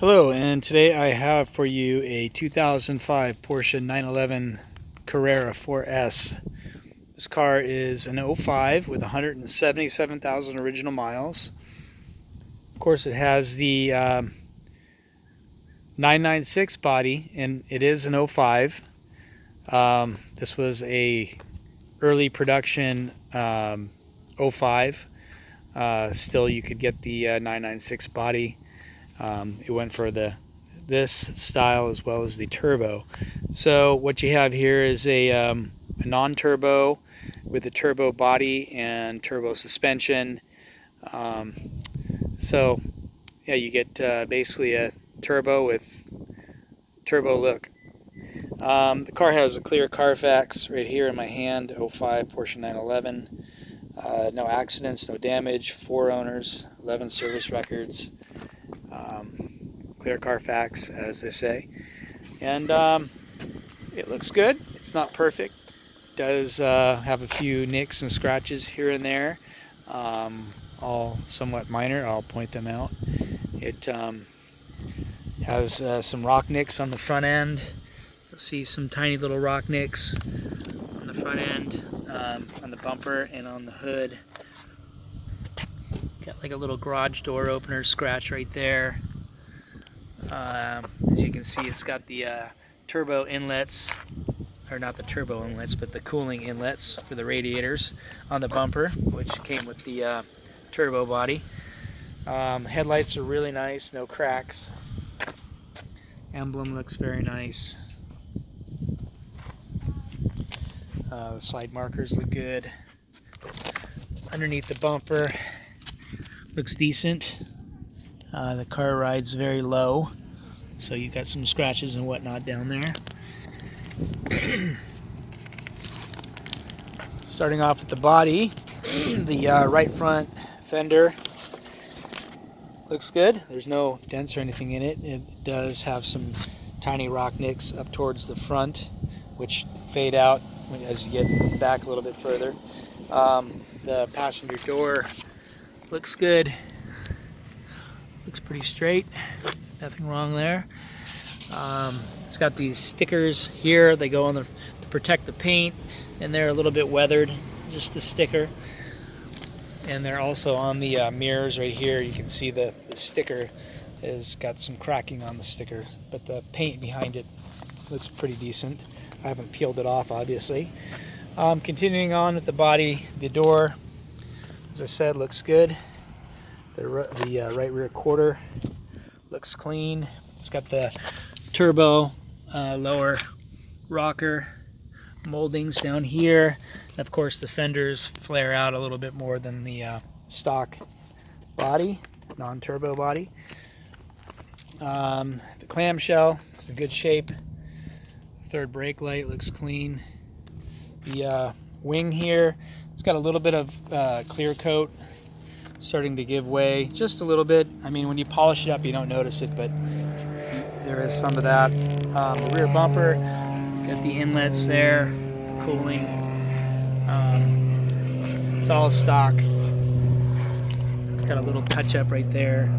Hello, and today I have for you a 2005 Porsche 911 Carrera 4S. This car is an '05 with 177,000 original miles. Of course, it has the 996 body, and it is an '05. This was a early production '05. Still, you could get the 996 body. It went for this style as well as the turbo. So what you have here is a non-turbo with a turbo body and turbo suspension. So yeah, you get basically a turbo with turbo look. The car has a clear Carfax right here in my hand, '05 Porsche 911. No accidents, no damage, 4 owners, 11 service records. Clear Carfax, as they say, and it looks good. It's not perfect. It does have a few nicks and scratches here and there, all somewhat minor. I'll point them out. It has some rock nicks on the front end. You'll see some tiny little rock nicks on the front end, on the bumper and on the hood. Got like a little garage door opener scratch right there. As you can see, it's got the turbo inlets, or not the turbo inlets, but the cooling inlets for the radiators on the bumper, which came with the turbo body. Headlights are really nice, no cracks. Emblem looks very nice. The side markers look good. Underneath the bumper looks decent. The car rides very low, so you've got some scratches and whatnot down there. Starting off with the body, the right front fender looks good. There's no dents or anything in it. It does have some tiny rock nicks up towards the front, which fade out as you get back a little bit further. The passenger door looks good. Looks pretty straight, nothing wrong there. It's got these stickers here. They go on to protect the paint, and they're a little bit weathered, just the sticker. And they're also on the mirrors right here. You can see the sticker has got some cracking on the sticker, but the paint behind it looks pretty decent. I haven't peeled it off, obviously. Continuing on with the body, the door, as I said, looks good. The right rear quarter looks clean. It's got the turbo lower rocker moldings down here. And of course, the fenders flare out a little bit more than the stock body, non-turbo body. The clamshell is in good shape. Third brake light looks clean. The wing here, it's got a little bit of clear coat starting to give way just a little bit. I mean, when you polish it up, you don't notice it, but there is some of that. The rear bumper, got the inlets there, the cooling. It's all stock. It's got a little touch up right there.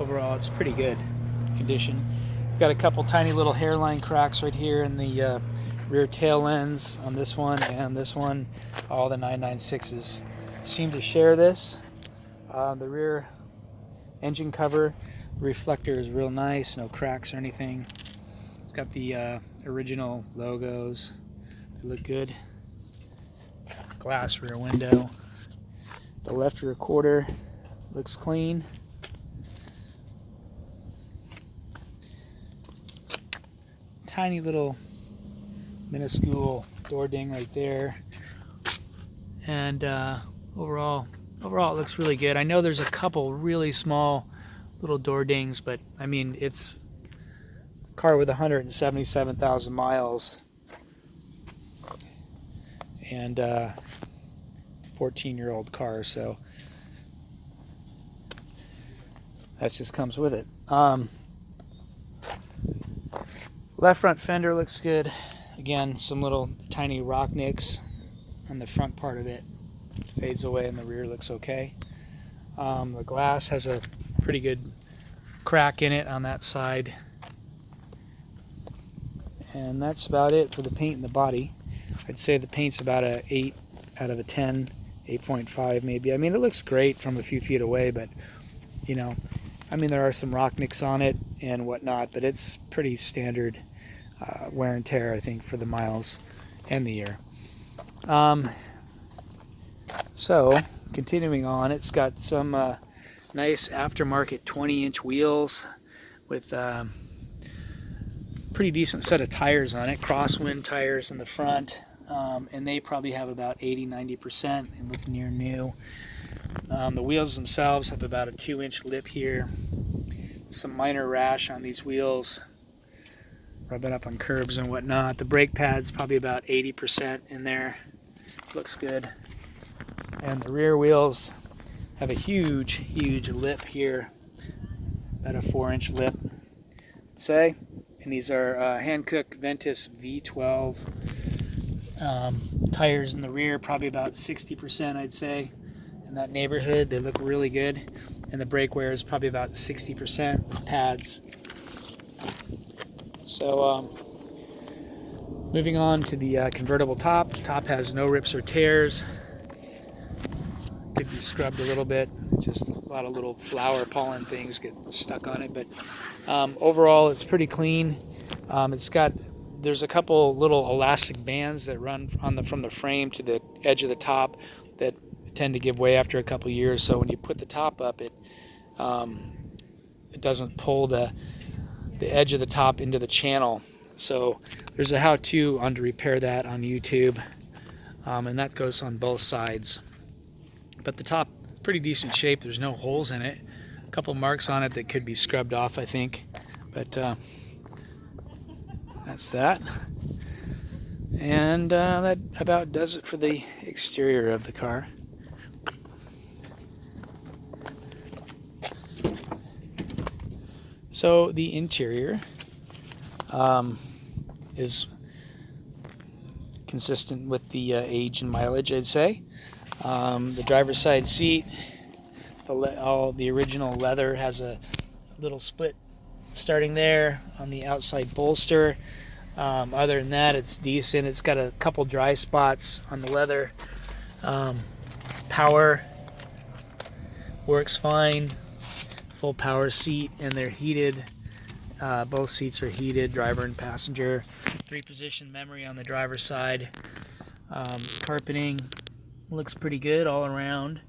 Overall, it's pretty good condition. Got a couple tiny little hairline cracks right here in the rear tail ends on this one and this one. All the 996s seem to share this. The rear engine cover reflector is real nice, no cracks or anything. It's got the original logos. They look good. Glass rear window. The left rear quarter looks clean. Tiny little minuscule door ding right there, and overall it looks really good. I know there's a couple really small little door dings, but I mean, it's a car with 177,000 miles and 14-year-old car, so that just comes with it. Left front fender looks good. Again, some little tiny rock nicks on the front part of it. Fades away and the rear looks okay. The glass has a pretty good crack in it on that side. And that's about it for the paint and the body. I'd say the paint's about a 8 out of a 10, 8.5 maybe. I mean, it looks great from a few feet away, but you know, I mean, there are some rock nicks on it and whatnot, but it's pretty standard wear and tear, I think, for the miles and the year. So continuing on, it's got some nice aftermarket 20-inch wheels with pretty decent set of tires on it, crosswind tires in the front, and they probably have about 80-90% and look near new. The wheels themselves have about a 2-inch lip here, some minor rash on these wheels, rubbing up on curbs and whatnot. The brake pad's probably about 80% in there, looks good. And the rear wheels have a huge lip here, about a 4-inch lip, I'd say. And these are Hankook Ventus V12 tires in the rear, probably about 60%, I'd say. In that neighborhood, they look really good. And the brake wear is probably about 60% pads. So moving on to the convertible top. Top has no rips or tears. Could be scrubbed a little bit. Just a lot of little flower pollen things get stuck on it, but overall it's pretty clean. There's a couple little elastic bands that run from the frame to the edge of the top that tend to give way after a couple years. So when you put the top up, it doesn't pull the edge of the top into the channel. So there's a how-to on to repair that on YouTube, and that goes on both sides. But the top, pretty decent shape. There's no holes in it. A couple marks on it that could be scrubbed off, I think. But that's that. And that about does it for the exterior of the car. So the interior is consistent with the age and mileage, I'd say. The driver's side seat, all the original leather, has a little split starting there on the outside bolster. Other than that, it's decent. It's got a couple dry spots on the leather. Power works fine. Full power seat, and they're heated. Both seats are heated, driver and passenger. 3-position memory on the driver's side. Carpeting looks pretty good all around.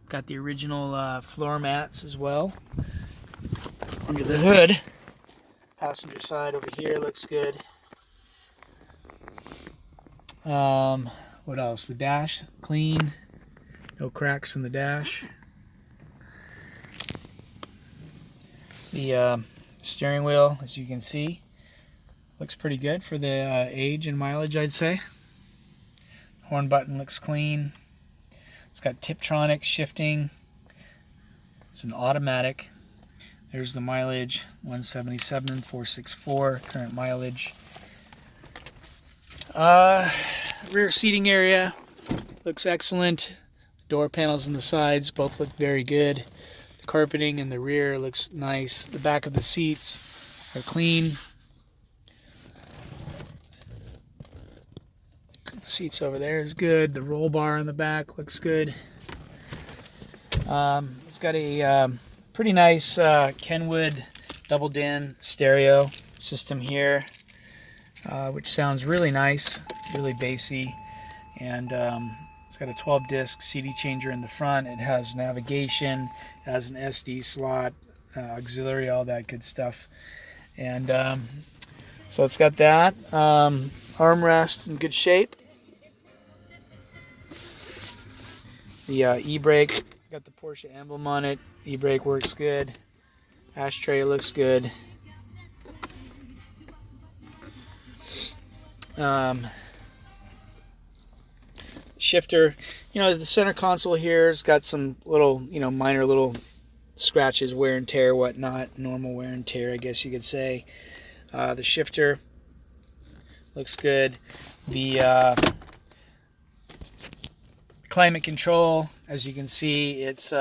Got the original floor mats as well. Under the hood, passenger side over here looks good. What else? The dash, clean. No cracks in the dash. The steering wheel, as you can see, looks pretty good for the age and mileage, I'd say. Horn button looks clean. It's got Tiptronic shifting. It's an automatic. There's the mileage, 177,464 current mileage. Rear seating area looks excellent. Door panels on the sides both look very good. The carpeting in the rear looks nice. The back of the seats are clean. The seats over there is good. The roll bar in the back looks good. It's got a pretty nice Kenwood double din stereo system here, which sounds really nice, really bassy, and it's got a 12-disc CD changer in the front. It has navigation, it has an SD slot, auxiliary, all that good stuff, and so it's got that. Armrest in good shape. The e-brake, got the Porsche emblem on it. E-brake works good. Ashtray looks good. Shifter, the center console here has got some little, minor little scratches, wear and tear, whatnot. Normal wear and tear, I guess you could say. The shifter looks good. The climate control, as you can see, it's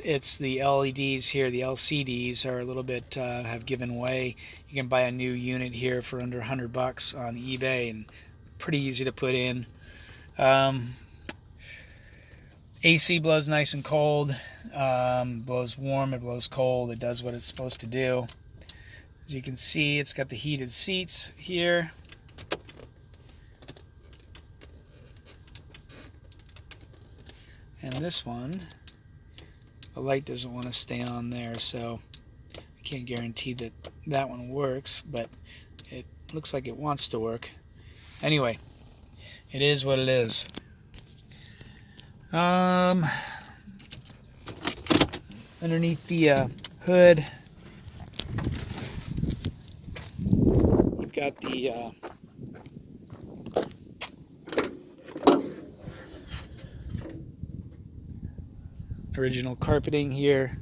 it's the LEDs here, the LCDs are a little bit have given way. You can buy a new unit here for under $100 on eBay, and pretty easy to put in. AC blows nice and cold, blows warm, it blows cold, it does what it's supposed to do. As you can see, it's got the heated seats here. And this one, the light doesn't want to stay on there, so I can't guarantee that that one works, but it looks like it wants to work. Anyway, it is what it is. Underneath the hood, you've got the original carpeting here,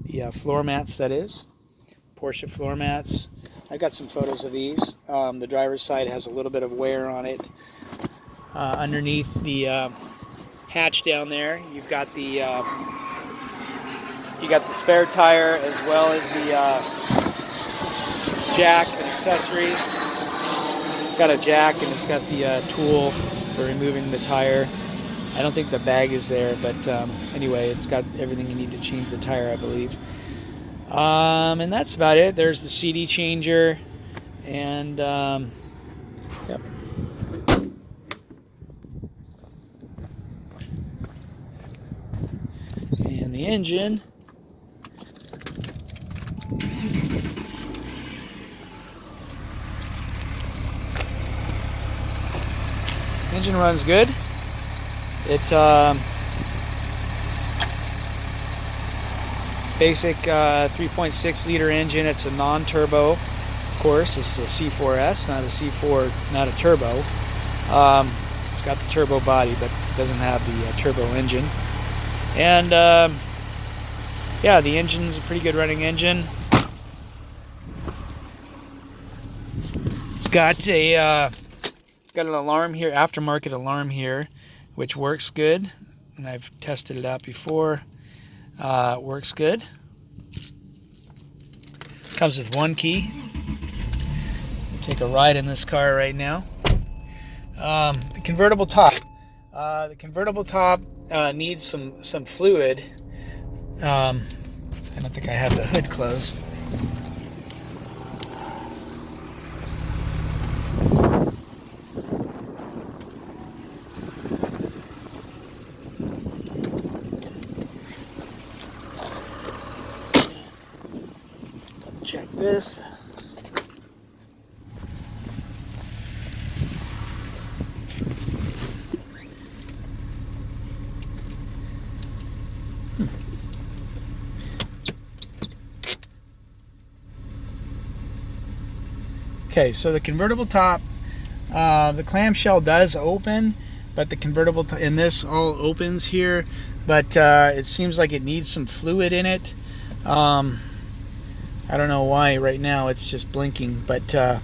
the floor mats, that is, Porsche floor mats. I got some photos of these. The driver's side has a little bit of wear on it. Underneath the hatch down there, you've got the spare tire as well as the jack and accessories. It's got a jack and it's got the tool for removing the tire. I don't think the bag is there, but anyway, it's got everything you need to change the tire, I believe. And that's about it. There's the CD changer, and yep. And the engine. Engine runs good. It basic 3.6 liter engine. It's a non-turbo, of course. It's a C4S, not a C4, not a turbo. It's got the turbo body, but it doesn't have the turbo engine. And yeah, the engine's a pretty good running engine. It's got a got an alarm here, aftermarket alarm here, which works good, and I've tested it out before. It works good. Comes with one key. Take a ride in this car right now. The convertible top. The convertible top needs some fluid. I don't think I have the hood closed. Check this. Okay, so the convertible top, the clamshell does open, but the convertible and this all opens here, but it seems like it needs some fluid in it. I don't know why right now it's just blinking, but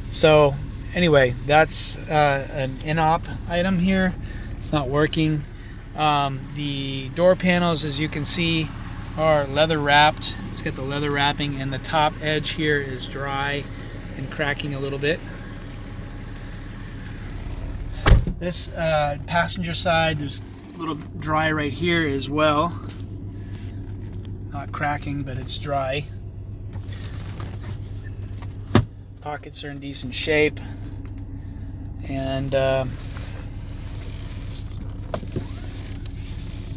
so anyway, that's an in-op item here. It's not working. The door panels, as you can see, are leather wrapped. It's got the leather wrapping, and the top edge here is dry and cracking a little bit. This passenger side, there's a little dry right here as well. Not cracking, but it's dry. Pockets are in decent shape, and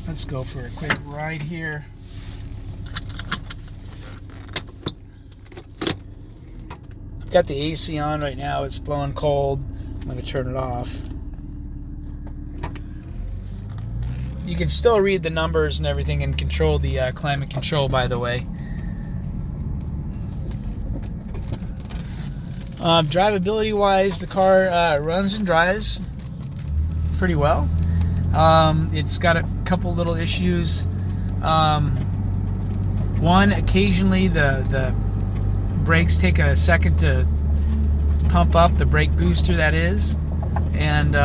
let's go for a quick ride here. I've got the AC on right now. It's blowing cold. I'm going to turn it off. You can still read the numbers and everything and control the climate control, by the way. Drivability wise, the car runs and drives pretty well. It's got a couple little issues. One, occasionally the brakes take a second to pump up, the brake booster that is, and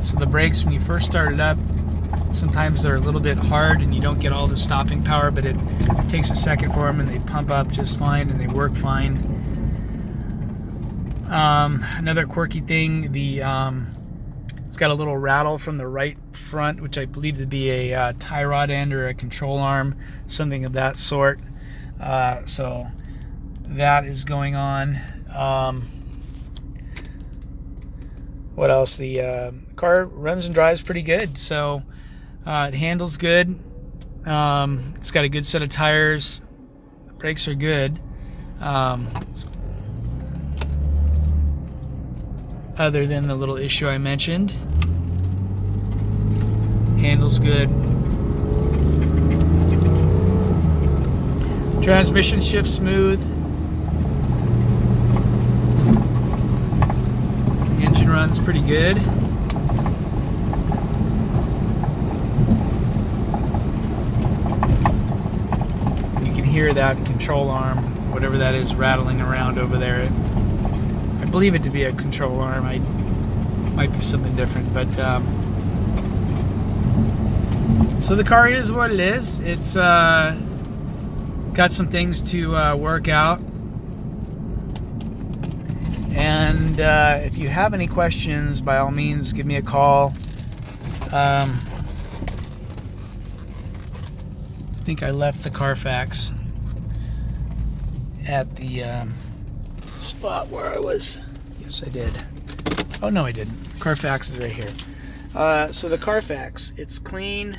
So the brakes, when you first start it up, sometimes they're a little bit hard and you don't get all the stopping power, but it takes a second for them and they pump up just fine and they work fine. Another quirky thing, it's got a little rattle from the right front, which I believe to be a tie rod end or a control arm, something of that sort. So that is going on. What else? The car runs and drives pretty good, so it handles good. It's got a good set of tires. The brakes are good. Other than the little issue I mentioned, handles good. Transmission shifts smooth. The engine runs pretty good. You can hear that control arm, whatever that is, rattling around over there. I believe it to be a control arm. It might be something different, but so the car is what it is. It's got some things to work out, and if you have any questions, by all means give me a call. I think I left the Carfax at the spot where I was. Yes, I did. Oh no, I didn't. Carfax is right here. So the Carfax, it's clean.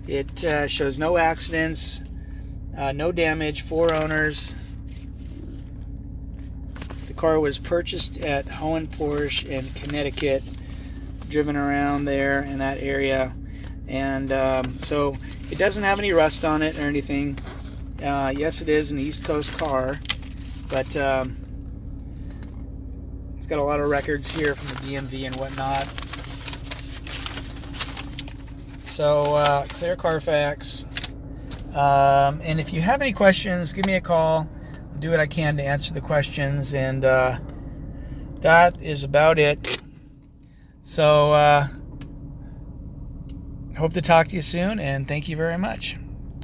It shows no accidents, no damage, 4 owners. The car was purchased at Hohen Porsche in Connecticut, driven around there in that area, and so it doesn't have any rust on it or anything. Yes, it is an East Coast car, but it's got a lot of records here from the DMV and whatnot. So clear Carfax. And if you have any questions, give me a call. I'll do what I can to answer the questions, and that is about it. So hope to talk to you soon, and thank you very much.